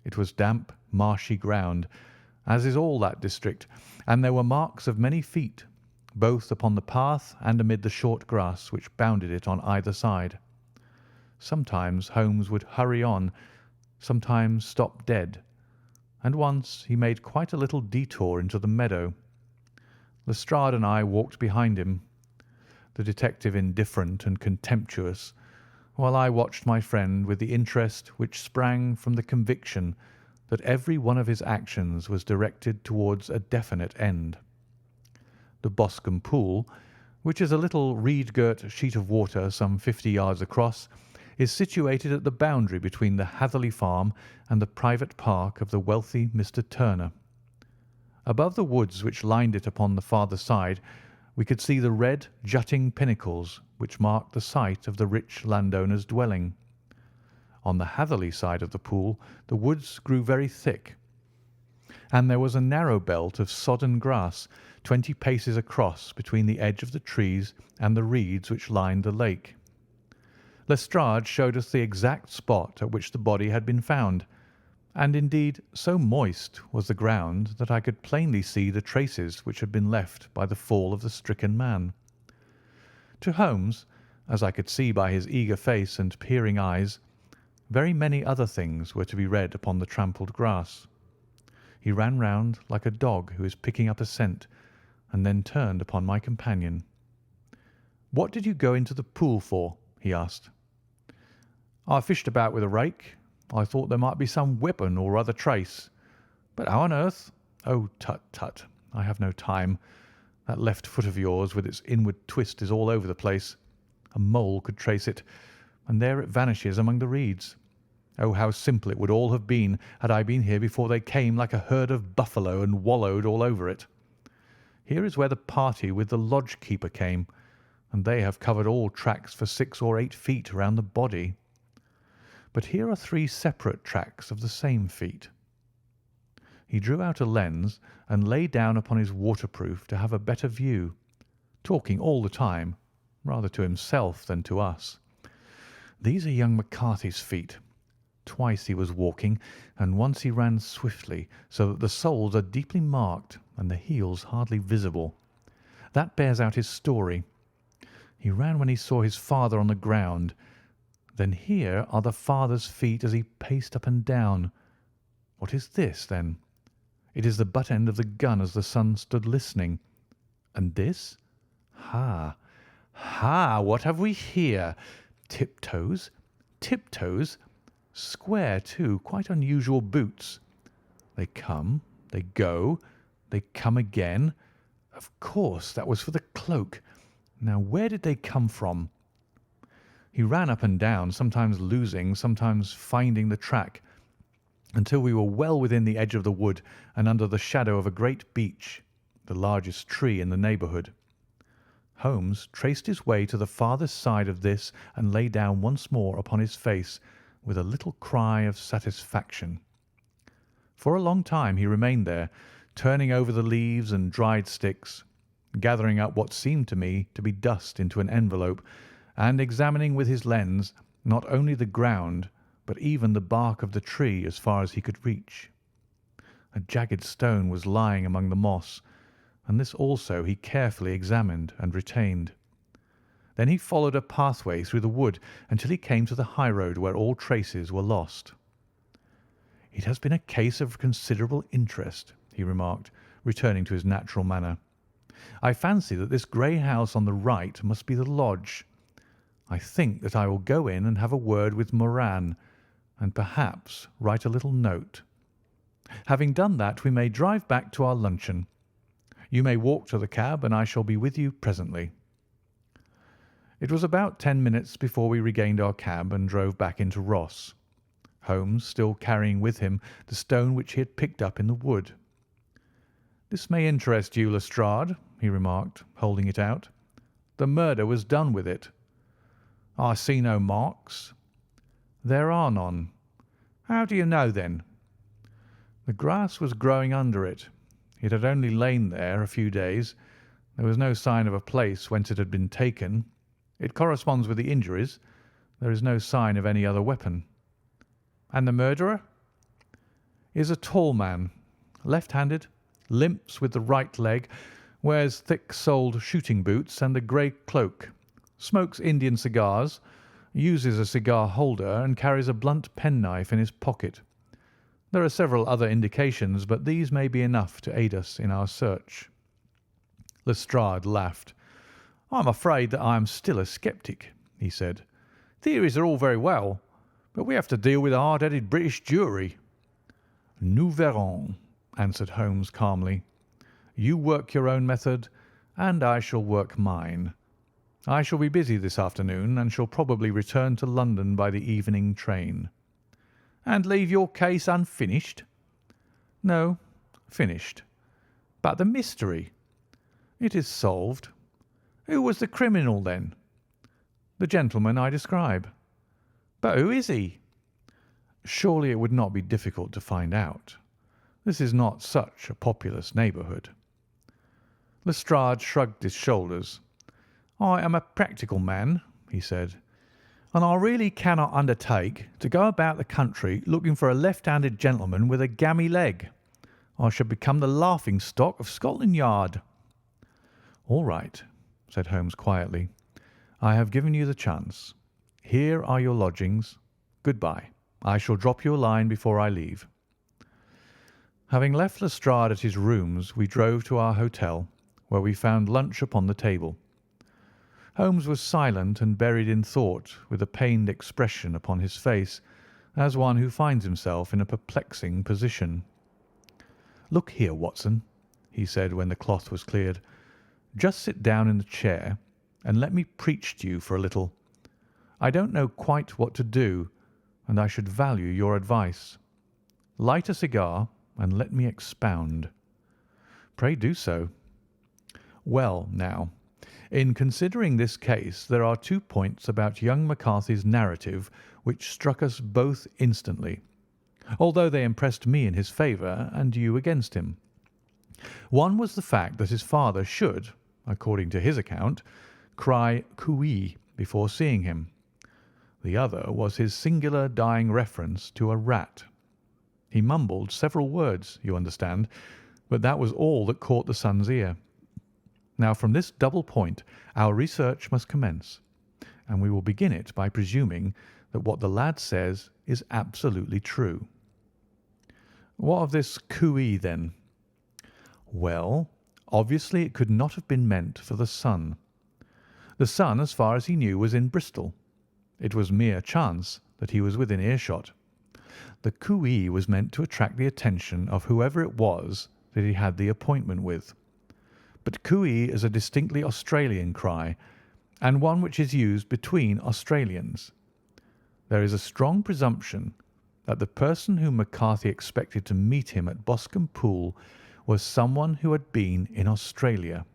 It was damp, marshy ground, as is all that district, and there were marks of many feet, both upon the path and amid the short grass which bounded it on either side. Sometimes Holmes would hurry on, sometimes stop dead, and once he made quite a little detour into the meadow. Lestrade and I walked behind him, the detective indifferent and contemptuous, while I watched my friend with the interest which sprang from the conviction that every one of his actions was directed towards a definite end. The Boscombe Pool, which is a little reed-girt sheet of water some 50 yards across, is situated at the boundary between the Hatherley Farm and the private park of the wealthy Mr. Turner. Above the woods which lined it upon the farther side, we could see the red, jutting pinnacles which marked the site of the rich landowner's dwelling. On the Hatherley side of the pool the woods grew very thick, and there was a narrow belt of sodden grass 20 paces across between the edge of the trees and the reeds which lined the lake. Lestrade showed us the exact spot at which the body had been found, and indeed so moist was the ground that I could plainly see the traces which had been left by the fall of the stricken man. To Holmes, as I could see by his eager face and peering eyes, very many other things were to be read upon the trampled grass. He ran round like a dog who is picking up a scent, and then turned upon my companion. "What did you go into the pool for?" he asked. "I fished about with a rake. I thought there might be some weapon or other trace. But how on earth—" "Oh, tut, tut! I have no time. That left foot of yours with its inward twist is all over the place. A mole could trace it, and there it vanishes among the reeds. Oh, how simple it would all have been had I been here before they came like a herd of buffalo and wallowed all over it. Here is where the party with the lodge-keeper came, and they have covered all tracks for 6 or 8 feet round the body. but here are 3 separate tracks of the same feet." He drew out a lens and lay down upon his waterproof to have a better view, talking all the time, rather to himself than to us. "These are young McCarthy's feet. Twice he was walking, and once he ran swiftly, so that the soles are deeply marked and the heels hardly visible. That bears out his story. He ran when he saw his father on the ground. Then here are the father's feet as he paced up and down. What is this, then? It is the butt end of the gun as the son stood listening. And this? Ha! Ha! What have we here? Tiptoes? Tiptoes? Square, too, quite unusual boots. They come, they go, they come again. Of course, that was for the cloak. Now, where did they come from?" He ran up and down, sometimes losing, sometimes finding the track, until we were well within the edge of the wood and under the shadow of a great beech, the largest tree in the neighbourhood. Holmes traced his way to the farthest side of this and lay down once more upon his face with a little cry of satisfaction. For a long time he remained there, turning over the leaves and dried sticks, gathering up what seemed to me to be dust into an envelope, and examining with his lens not only the ground but even the bark of the tree as far as he could reach. A jagged stone was lying among the moss, and this also he carefully examined and retained. Then he followed a pathway through the wood until he came to the high road where all traces were lost. "It has been a case of considerable interest," he remarked, returning to his natural manner. "I fancy that this grey house on the right must be the lodge. I think that I will go in and have a word with Moran, and perhaps write a little note. Having done that, we may drive back to our luncheon. You may walk to the cab, and I shall be with you presently." It was about 10 minutes before we regained our cab and drove back into Ross, Holmes still carrying with him the stone which he had picked up in the wood. "This may interest you, Lestrade," he remarked, holding it out. "The murder was done with it." "I see no marks." "There are none." "How do you know, then?" "The grass was growing under it. It had only lain there a few days. There was no sign of a place whence it had been taken. It corresponds with the injuries. There is no sign of any other weapon." "And the murderer?" "Is a tall man, left-handed, limps with the right leg, wears thick-soled shooting boots and a grey cloak, smokes Indian cigars, uses a cigar holder, and carries a blunt penknife in his pocket. There are several other indications, but these may be enough to aid us in our search." Lestrade laughed. "I am afraid that I am still a sceptic," he said. "Theories are all very well, but we have to deal with a hard-headed British jury." "Nous verrons," answered Holmes calmly. "You work your own method, and I shall work mine. I shall be busy this afternoon, and shall probably return to London by the evening train." "And leave your case unfinished?" "No, finished." "But the mystery?" "It is solved." "Who was the criminal, then?" "The gentleman I describe." "But who is he?" "Surely it would not be difficult to find out. This is not such a populous neighbourhood." Lestrade shrugged his shoulders. "I am a practical man," he said, "and I really cannot undertake to go about the country looking for a left-handed gentleman with a gammy leg. I should become the laughing-stock of Scotland Yard." "All right," said Holmes quietly. "I have given you the chance. Here are your lodgings. Good-bye. I shall drop you a line before I leave." Having left Lestrade at his rooms, we drove to our hotel, where we found lunch upon the table. Holmes was silent and buried in thought, with a pained expression upon his face, as one who finds himself in a perplexing position. "Look here, Watson," he said when the cloth was cleared. "Just sit down in the chair and let me preach to you for a little. I don't know quite what to do, and I should value your advice. Light a cigar and let me expound." "Pray do so." "Well, now, in considering this case, there are 2 points about young McCarthy's narrative which struck us both instantly, although they impressed me in his favour and you against him. One was the fact that his father should, according to his account, cry "cooee" before seeing him. The other was his singular dying reference to a rat. He mumbled several words, you understand, but that was all that caught the son's ear. Now, from this double point, our research must commence, and we will begin it by presuming that what the lad says is absolutely true. What of this cooee, then? Well, obviously it could not have been meant for the son. The son, as far as he knew, was in Bristol. It was mere chance that he was within earshot. The cooee was meant to attract the attention of whoever it was that he had the appointment with. But cooee is a distinctly Australian cry, and one which is used between Australians. There is a strong presumption that the person whom McCarthy expected to meet him at Boscombe Pool was someone who had been in Australia.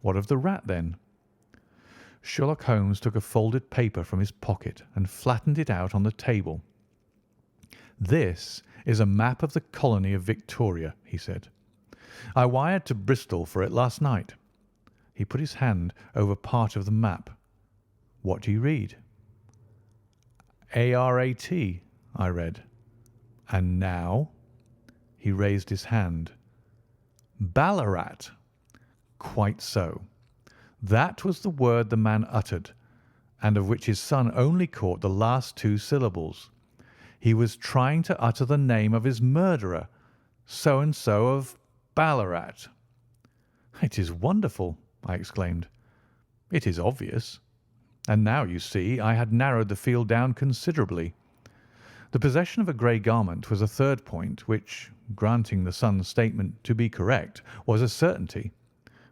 What of the rat, then? Sherlock Holmes took a folded paper from his pocket and flattened it out on the table. "This is a map of the colony of Victoria," he said. "I wired to Bristol for it last night." He put his hand over part of the map. "What do you read?" "ARAT," I read. "And now?" He raised his hand. "Ballarat." "Quite so. That was the word the man uttered, and of which his son only caught the last two syllables. He was trying to utter the name of his murderer, so-and-so of Ballarat." "It is wonderful," I exclaimed. "It is obvious. And now, you see, I had narrowed the field down considerably. The possession of a grey garment was a third point, which, granting the son's statement to be correct, was a certainty.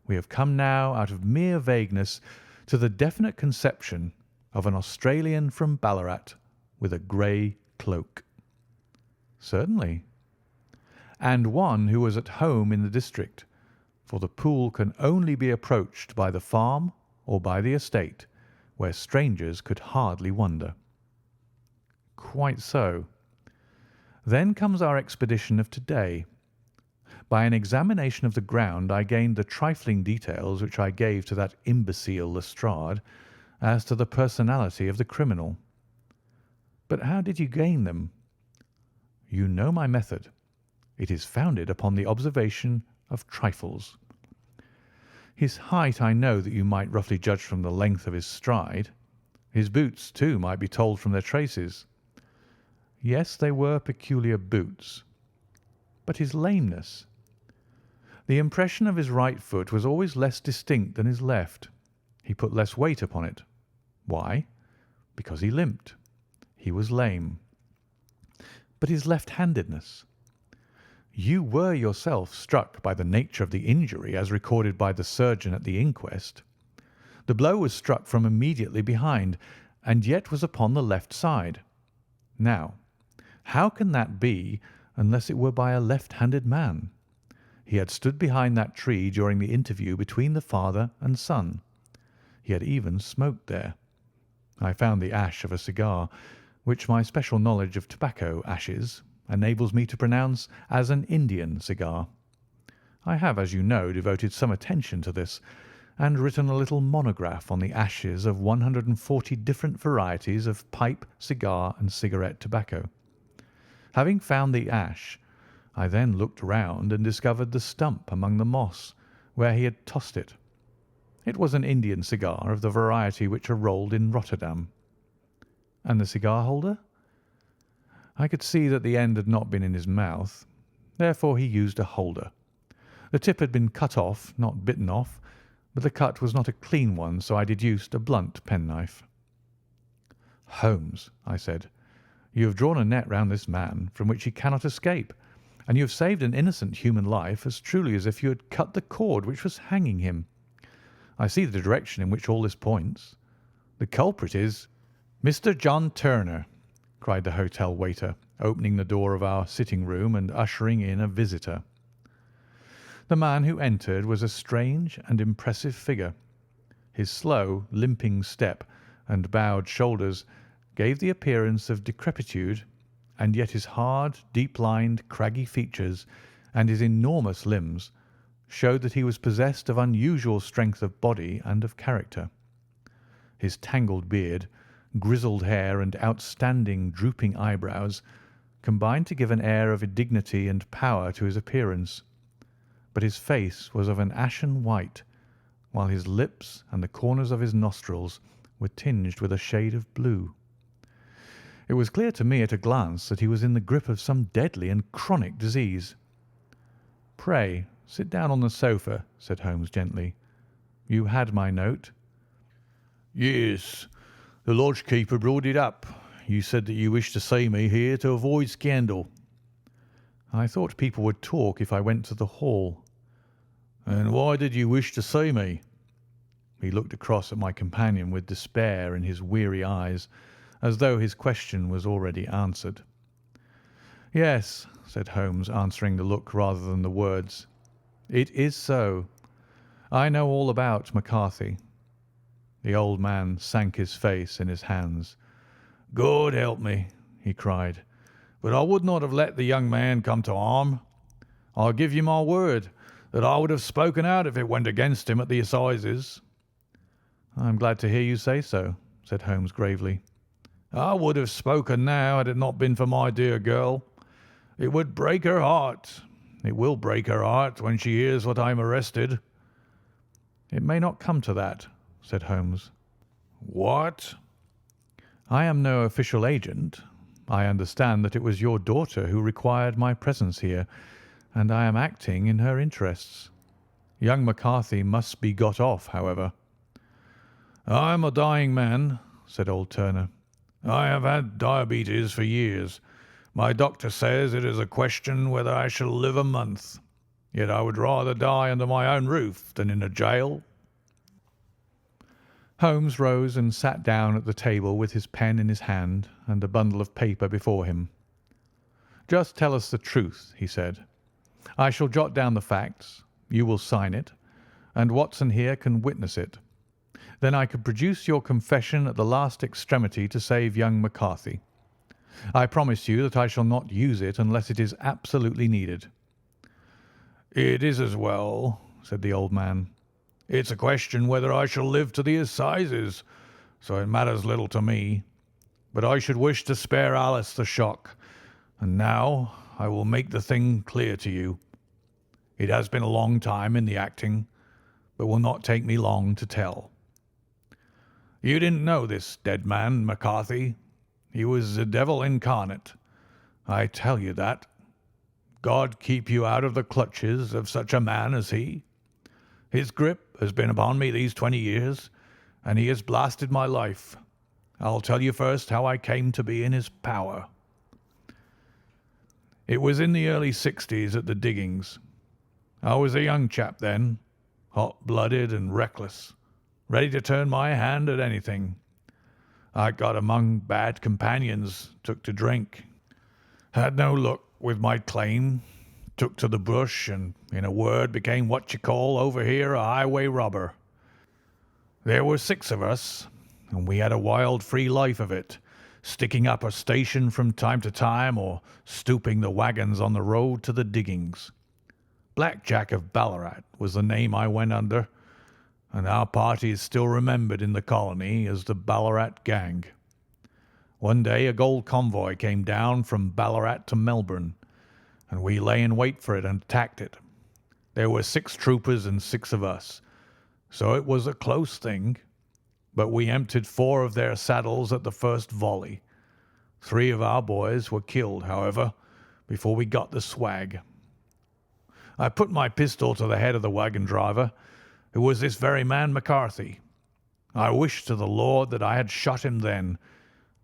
We have come now, out of mere vagueness, to the definite conception of an Australian from Ballarat with a grey cloak." "Certainly." "And one who was at home in the district, for the pool can only be approached by the farm or by the estate, where strangers could hardly wander." "Quite so. Then comes our expedition of to-day. By an examination of the ground I gained the trifling details which I gave to that imbecile Lestrade as to the personality of the criminal." "But how did you gain them?" "You know my method. It is founded upon the observation of trifles. His height I know that you might roughly judge from the length of his stride. His boots, too, might be told from their traces." "Yes, they were peculiar boots." "But his lameness?" "The impression of his right foot was always less distinct than his left. He put less weight upon it. Why? Because he limped. He was lame." "But his left-handedness?" "You were yourself struck by the nature of the injury as recorded by the surgeon at the inquest. The blow was struck from immediately behind, and yet was upon the left side. Now, how can that be unless it were by a left-handed man? He had stood behind that tree during the interview between the father and son. He had even smoked there. I found the ash of a cigar, which my special knowledge of tobacco ashes enables me to pronounce as an Indian cigar. I have, as you know, devoted some attention to this, and written a little monograph on the ashes of 140 different varieties of pipe, cigar, and cigarette tobacco. Having found the ash, I then looked round and discovered the stump among the moss, where he had tossed it. It was an Indian cigar of the variety which are rolled in Rotterdam." "And the cigar holder?" "I could see that the end had not been in his mouth. Therefore he used a holder. The tip had been cut off, not bitten off, but the cut was not a clean one, so I deduced a blunt penknife." "Holmes," I said, "you have drawn a net round this man from which he cannot escape, and you have saved an innocent human life as truly as if you had cut the cord which was hanging him. I see the direction in which all this points. The culprit is—" "Mr. John Turner," cried the hotel waiter, opening the door of our sitting-room and ushering in a visitor. The man who entered was a strange and impressive figure. His slow, limping step and bowed shoulders gave the appearance of decrepitude, and yet his hard, deep-lined, craggy features and his enormous limbs showed that he was possessed of unusual strength of body and of character. His tangled beard, grizzled hair, and outstanding drooping eyebrows combined to give an air of dignity and power to his appearance, but his face was of an ashen white, while his lips and the corners of his nostrils were tinged with a shade of blue. It was clear to me at a glance that he was in the grip of some deadly and chronic disease. "Pray sit down on the sofa," said Holmes gently. "You had my note?" "Yes. The lodge-keeper brought it up. You said that you wished to see me here to avoid scandal." "I thought people would talk if I went to the hall." "And why did you wish to see me?" He looked across at my companion with despair in his weary eyes, as though his question was already answered. "Yes," said Holmes, answering the look rather than the words. "It is so. I know all about McCarthy." The old man sank his face in his hands. "God help me!" he cried. "But I would not have let the young man come to harm. I give you my word that I would have spoken out if it went against him at the assizes." "I am glad to hear you say so," said Holmes gravely. "I would have spoken now had it not been for my dear girl. It would break her heart. It will break her heart when she hears that I am arrested." "It may not come to that," said Holmes. "What?" "I am no official agent. I understand that it was your daughter who required my presence here, and I am acting in her interests. Young McCarthy must be got off, however." "I am a dying man," said old Turner. "I have had diabetes for years. My doctor says it is a question whether I shall live a month. Yet I would rather die under my own roof than in a jail." Holmes rose and sat down at the table with his pen in his hand and a bundle of paper before him. "Just tell us the truth," he said. "I shall jot down the facts. You will sign it, and Watson here can witness it. Then I could produce your confession at the last extremity to save young McCarthy. I promise you that I shall not use it unless it is absolutely needed." "It is as well," said the old man. "It's a question whether I shall live to the assizes, so it matters little to me. But I should wish to spare Alice the shock, and now I will make the thing clear to you. It has been a long time in the acting, but will not take me long to tell. You didn't know this dead man, McCarthy. He was the devil incarnate. I tell you that. God keep you out of the clutches of such a man as he. His grip has been upon me these 20 years, and he has blasted my life. I'll tell you first how I came to be in his power. It was in the early 60s at the diggings. I was a young chap then, hot-blooded and reckless, ready to turn my hand at anything. I got among bad companions, took to drink, had no luck with my claim, took to the bush, and, in a word, became what you call over here a highway robber. There were 6 of us, and we had a wild, free life of it, sticking up a station from time to time or stooping the wagons on the road to the diggings. Black Jack of Ballarat was the name I went under, and our party is still remembered in the colony as the Ballarat Gang. One day a gold convoy came down from Ballarat to Melbourne, and we lay in wait for it and attacked it. There were 6 troopers and 6 of us, so it was a close thing, but we emptied 4 of their saddles at the first volley. 3 of our boys were killed, however, before we got the swag. I put my pistol to the head of the wagon driver, who was this very man McCarthy. I wished to the Lord that I had shot him then,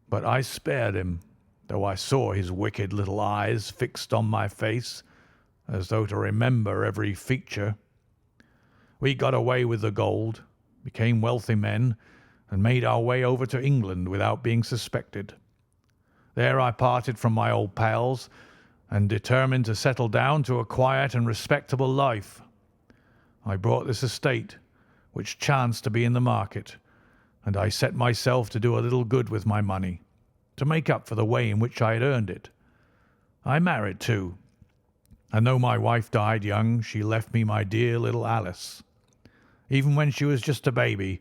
but I spared him, though I saw his wicked little eyes fixed on my face, as though to remember every feature. We got away with the gold, became wealthy men, and made our way over to England without being suspected. There I parted from my old pals and determined to settle down to a quiet and respectable life. I bought this estate, which chanced to be in the market, and I set myself to do a little good with my money, to make up for the way in which I had earned it. I married too, and though my wife died young, she left me my dear little Alice. Even when she was just a baby,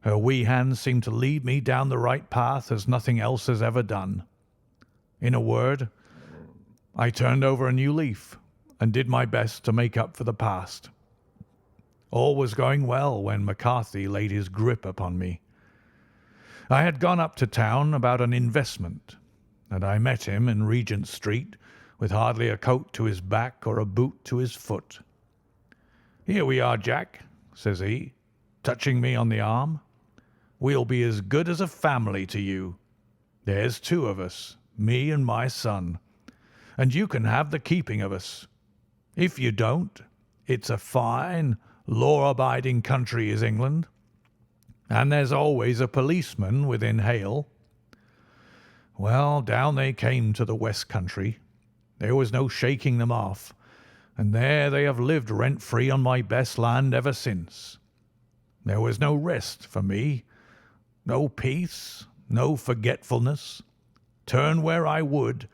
her wee hands seemed to lead me down the right path as nothing else has ever done. In a word, I turned over a new leaf and did my best to make up for the past. All was going well when McCarthy laid his grip upon me. I had gone up to town about an investment, and I met him in Regent Street with hardly a coat to his back or a boot to his foot. "Here we are, Jack," says he, touching me on the arm. "We'll be as good as a family to you. There's two of us, me and my son, and you can have the keeping of us. If you don't, it's a fine, law-abiding country is England, and there's always a policeman within hail." Well, down they came to the West Country. There was no shaking them off, and there they have lived rent-free on my best land ever since. There was no rest for me, no peace, no forgetfulness. Turn where I would,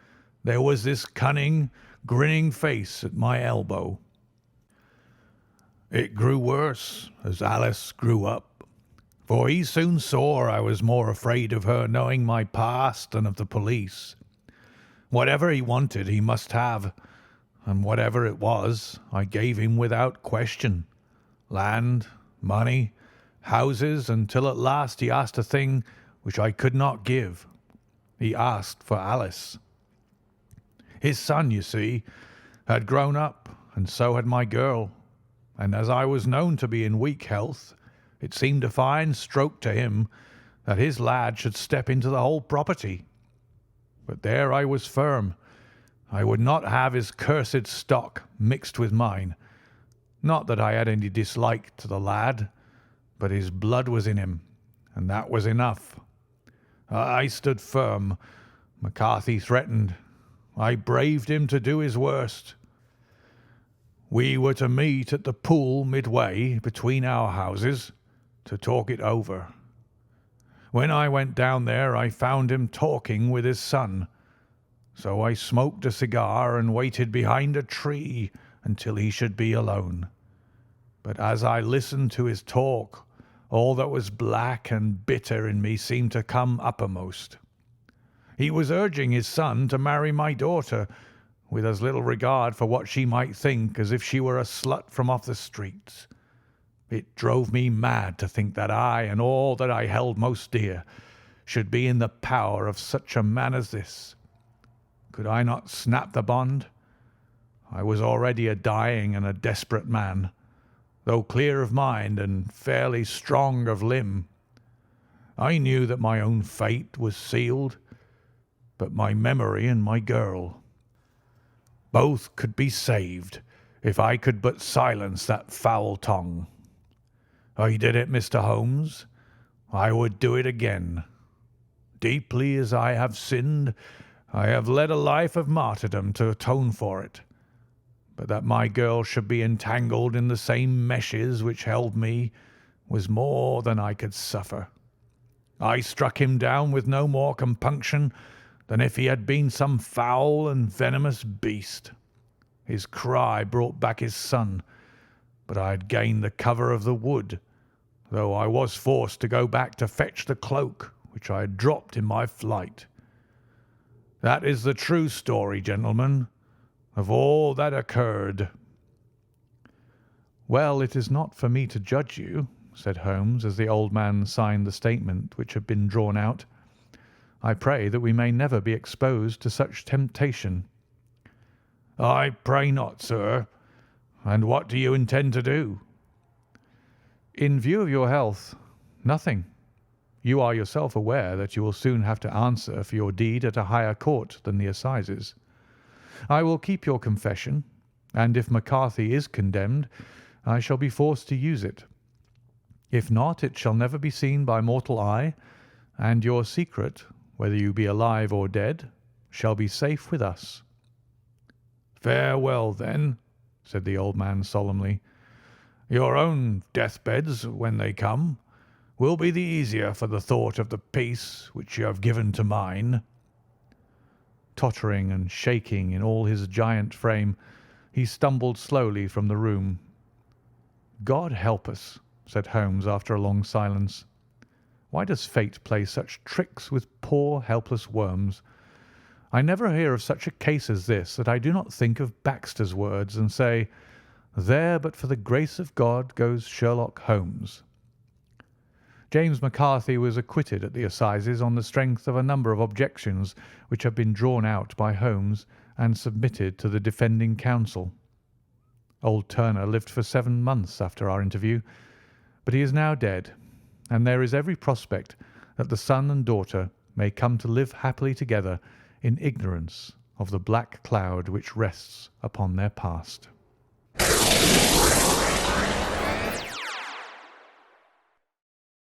there was this cunning, grinning face at my elbow. It grew worse as Alice grew up, for he soon saw I was more afraid of her knowing my past than of the police. Whatever he wanted he must have, and whatever it was I gave him without question. Land, money, houses, until at last he asked a thing which I could not give. He asked for Alice. His son, you see, had grown up, and so had my girl, and as I was known to be in weak health, it seemed a fine stroke to him that his lad should step into the whole property. But there I was firm. I would not have his cursed stock mixed with mine. Not that I had any dislike to the lad, but his blood was in him, and that was enough. I stood firm. McCarthy threatened. I braved him to do his worst. We were to meet at the pool midway between our houses to talk it over. When I went down there I found him talking with his son, so I smoked a cigar and waited behind a tree until he should be alone. But as I listened to his talk, all that was black and bitter in me seemed to come uppermost. He was urging his son to marry my daughter, with as little regard for what she might think as if she were a slut from off the streets. It drove me mad to think that I and all that I held most dear should be in the power of such a man as this. Could I not snap the bond? I was already a dying and a desperate man, though clear of mind and fairly strong of limb. I knew that my own fate was sealed, but my memory and my girl, both could be saved if I could but silence that foul tongue. I did it, Mr. Holmes. I would do it again. Deeply as I have sinned, I have led a life of martyrdom to atone for it. But that my girl should be entangled in the same meshes which held me was more than I could suffer. I struck him down with no more compunction than if he had been some foul and venomous beast. His cry brought back his son, but I had gained the cover of the wood, though I was forced to go back to fetch the cloak which I had dropped in my flight. That is the true story, gentlemen, of all that occurred." "Well, it is not for me to judge you," said Holmes, as the old man signed the statement which had been drawn out. "I pray that we may never be exposed to such temptation." "I pray not, sir. And what do you intend to do?" "In view of your health, nothing. You are yourself aware that you will soon have to answer for your deed at a higher court than the assizes. I will keep your confession, and if McCarthy is condemned, I shall be forced to use it. If not, it shall never be seen by mortal eye, and your secret, whether you be alive or dead, shall be safe with us." "Farewell, then," said the old man solemnly. "Your own deathbeds, when they come, will be the easier for the thought of the peace which you have given to mine. Tottering and shaking in all his giant frame, he stumbled slowly from the room. "God help us," said Holmes after a long silence. "Why does fate play such tricks with poor helpless worms? I never hear of such a case as this that I do not think of Baxter's words and say, 'There but for the grace of God goes Sherlock Holmes.'" James McCarthy was acquitted at the assizes on the strength of a number of objections which had been drawn out by Holmes and submitted to the defending counsel. Old Turner lived for 7 months after our interview, but he is now dead, and there is every prospect that the son and daughter may come to live happily together in ignorance of the black cloud which rests upon their past.